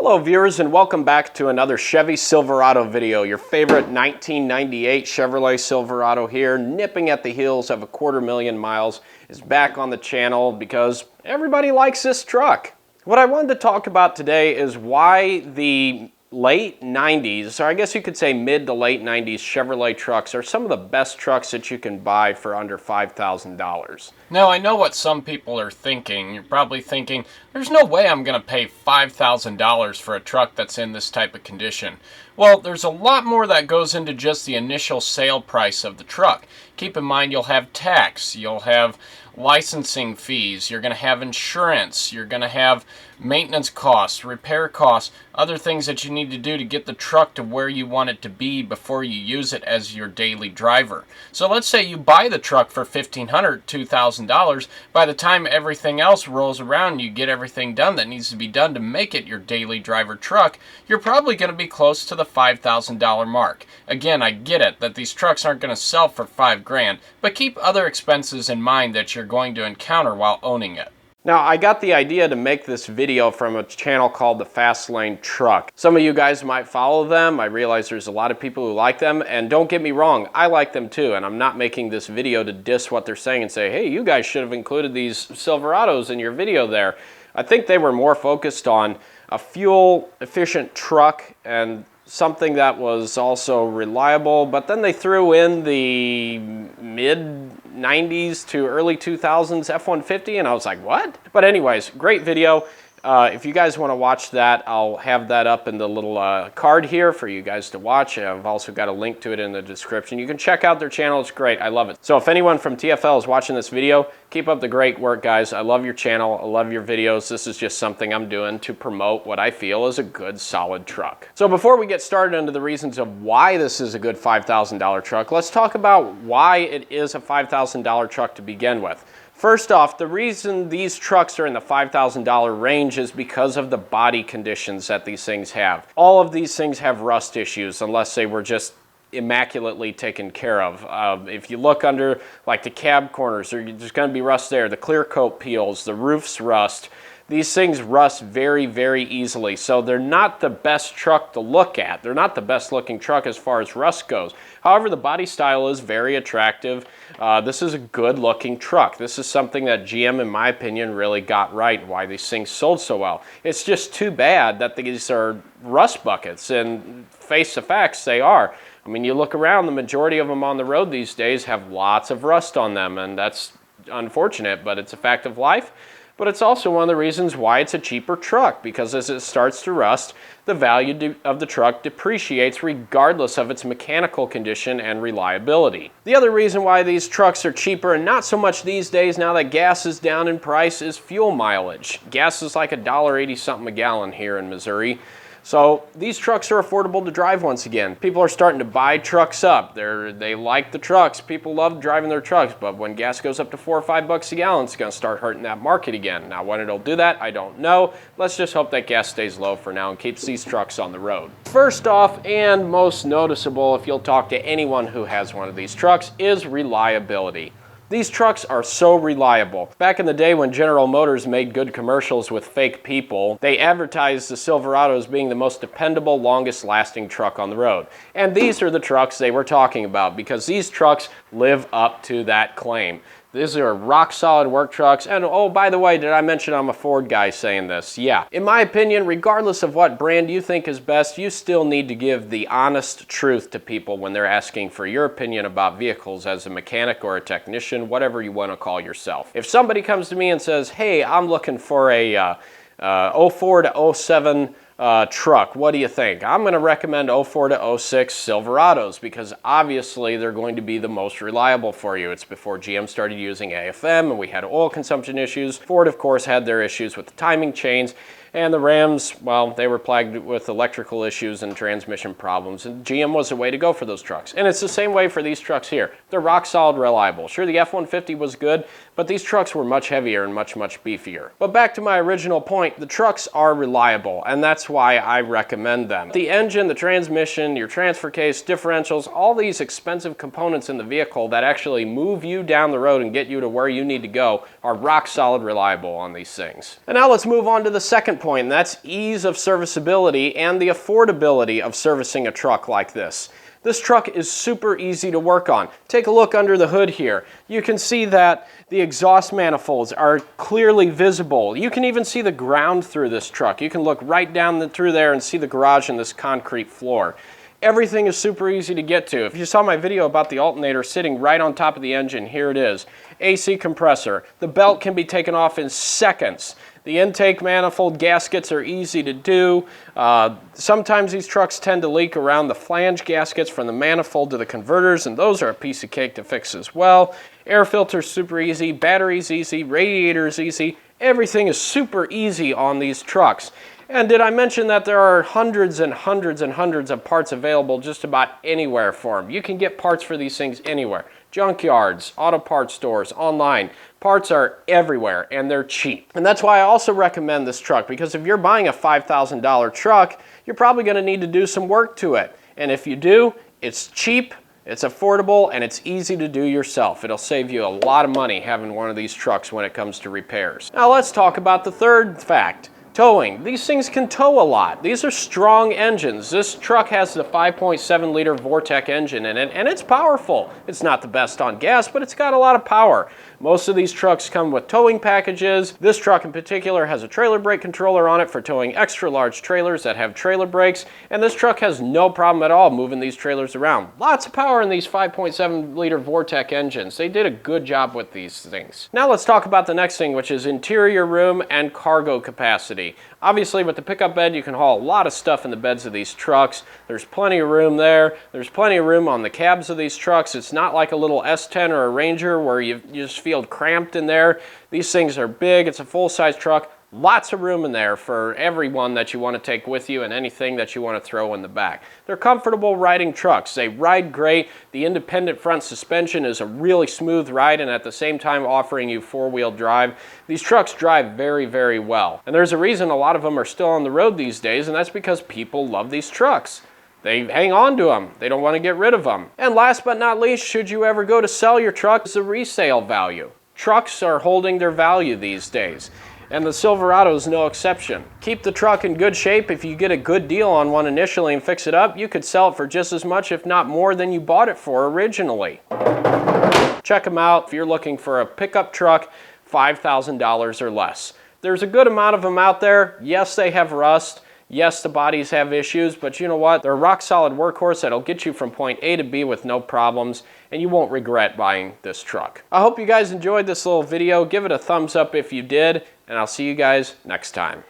Hello viewers, and welcome back to another Chevy Silverado video. Your favorite 1998 Chevrolet Silverado here, nipping at the heels of 250,000 miles, is back on the channel because everybody likes this truck. What I wanted to talk about today is why the late 90s, or I guess you could say mid to late 90s Chevrolet trucks are some of the best trucks that you can buy for under $5,000. Now, I know what some people are thinking. You're probably thinking, there's no way I'm going to pay $5,000 for a truck that's in this type of condition. Well, there's a lot more that goes into just the initial sale price of the truck. Keep in mind, you'll have tax, you'll have licensing fees, you're going to have insurance, you're going to have maintenance costs, repair costs, other things that you need to do to get the truck to where you want it to be before you use it as your daily driver. So let's say you buy the truck for $1,500, $2,000. By the time everything else rolls around, you get everything done that needs to be done to make it your daily driver truck, you're probably going to be close to the $5,000 mark. Again, I get it that these trucks aren't going to sell for $5,000, but keep other expenses in mind that you're going to encounter while owning it. Now, I got the idea to make this video from a channel called the Fastlane Truck. Some of you guys might follow them. I realize there's a lot of people who like them, and don't get me wrong, I like them too, and I'm not making this video to diss what they're saying and say, hey, you guys should have included these Silverados in your video there. I think they were more focused on a fuel-efficient truck and something that was also reliable, but then they threw in the mid-90s to early 2000s F-150, and I was like, what? But anyways, great video. If you guys want to watch that, I'll have that up in the little card here for you guys to watch. I've also got a link to it in the description. You can check out their channel. It's great. I love it. So if anyone from TFL is watching this video, keep up the great work, guys. I love your channel. I love your videos. This is just something I'm doing to promote what I feel is a good, solid truck. So before we get started into the reasons of why this is a good $5,000 truck, let's talk about why it is a $5,000 truck to begin with. First off, the reason these trucks are in the $5,000 range is because of the body conditions that these things have. All of these things have rust issues unless they were just immaculately taken care of. If you look under like the cab corners, there's going to be rust there. The clear coat peels, the roofs rust. These things rust very, very easily, so they're not the best truck to look at. They're not the best looking truck as far as rust goes. However, the body style is very attractive. This is a good looking truck. This is something that GM, in my opinion, really got right, why these things sold so well. It's just too bad that these are rust buckets, and face the facts, they are. I mean, you look around, the majority of them on the road these days have lots of rust on them, and that's unfortunate, but it's a fact of life. But it's also one of the reasons why it's a cheaper truck, because as it starts to rust, the value of the truck depreciates regardless of its mechanical condition and reliability. The other reason why these trucks are cheaper, and not so much these days now that gas is down in price, is fuel mileage. Gas is like $1.80 something a gallon here in Missouri. So these trucks are affordable to drive once again. People are starting to buy trucks up. They like the trucks. People love driving their trucks, but when gas goes up to $4 or $5 a gallon, it's going to start hurting that market again. Now, when it'll do that, I don't know. Let's just hope that gas stays low for now and keeps these trucks on the road. First off, and most noticeable, if you'll talk to anyone who has one of these trucks, is reliability. These trucks are so reliable. Back in the day when General Motors made good commercials with fake people, they advertised the Silverado as being the most dependable, longest lasting truck on the road. And these are the trucks they were talking about, because these trucks live up to that claim. These are rock solid work trucks. And oh, by the way, did I mention I'm a Ford guy saying this? Yeah. In my opinion, regardless of what brand you think is best, you still need to give the honest truth to people when they're asking for your opinion about vehicles as a mechanic or a technician, whatever you want to call yourself. If somebody comes to me and says, hey, I'm looking for a 04 to 07 truck, what do you think? I'm going to recommend 04 to 06 Silverados, because obviously they're going to be the most reliable for you. It's before GM started using AFM and we had oil consumption issues. Ford, of course, had their issues with the timing chains. And the Rams, well, they were plagued with electrical issues and transmission problems, and GM was the way to go for those trucks. And it's the same way for these trucks here. They're rock solid reliable. Sure, the F-150 was good, but these trucks were much heavier and much, much beefier. But back to my original point, the trucks are reliable, and that's why I recommend them. The engine, the transmission, your transfer case, differentials, all these expensive components in the vehicle that actually move you down the road and get you to where you need to go are rock solid reliable on these things. And now let's move on to the second second point, and that's ease of serviceability and the affordability of servicing a truck like this. This truck is super easy to work on. Take a look under the hood here. You can see that the exhaust manifolds are clearly visible. You can even see the ground through this truck. You can look right down through there and see the garage and this concrete floor. Everything is super easy to get to. If you saw my video about the alternator sitting right on top of the engine, here it is. AC compressor. The belt can be taken off in seconds. The intake manifold gaskets are easy to do. Sometimes these trucks tend to leak around the flange gaskets from the manifold to the converters, and those are a piece of cake to fix as well. Air filter's super easy, battery's easy, radiator's easy. Everything is super easy on these trucks. And did I mention that there are hundreds and hundreds and hundreds of parts available just about anywhere for them? You can get parts for these things anywhere. Junkyards, auto parts stores, online. Parts are everywhere and they're cheap. And that's why I also recommend this truck, because if you're buying a $5,000 truck, you're probably going to need to do some work to it. And if you do, it's cheap, it's affordable, and it's easy to do yourself. It'll save you a lot of money having one of these trucks when it comes to repairs. Now let's talk about the third fact. Towing. These things can tow a lot. These are strong engines. This truck has the 5.7 liter Vortec engine in it, and it's powerful. It's not the best on gas, but it's got a lot of power. Most of these trucks come with towing packages. This truck in particular has a trailer brake controller on it for towing extra large trailers that have trailer brakes, and this truck has no problem at all moving these trailers around. Lots of power in these 5.7 liter Vortec engines. They did a good job with these things. Now let's talk about the next thing, which is interior room and cargo capacity. Obviously, with the pickup bed, you can haul a lot of stuff in the beds of these trucks. There's plenty of room there. There's plenty of room on the cabs of these trucks. It's not like a little S10 or a Ranger where you just feel cramped in there. These things are big. It's a full-size truck. Lots of room in there for everyone that you want to take with you and anything that you want to throw in the back. They're comfortable riding trucks. They ride great. The independent front suspension is a really smooth ride and at the same time offering you four-wheel drive. These trucks drive very, very well. And there's a reason a lot of them are still on the road these days, and that's because people love these trucks. They hang on to them. They don't want to get rid of them. And last but not least, should you ever go to sell your truck, is the resale value. Trucks are holding their value these days, and the Silverado is no exception. Keep the truck in good shape. If you get a good deal on one initially and fix it up, you could sell it for just as much, if not more, than you bought it for originally. Check them out if you're looking for a pickup truck, $5,000 or less. There's a good amount of them out there. Yes, they have rust. Yes, the bodies have issues, but you know what? They're a rock-solid workhorse that'll get you from point A to B with no problems, and you won't regret buying this truck. I hope you guys enjoyed this little video. Give it a thumbs up if you did, and I'll see you guys next time.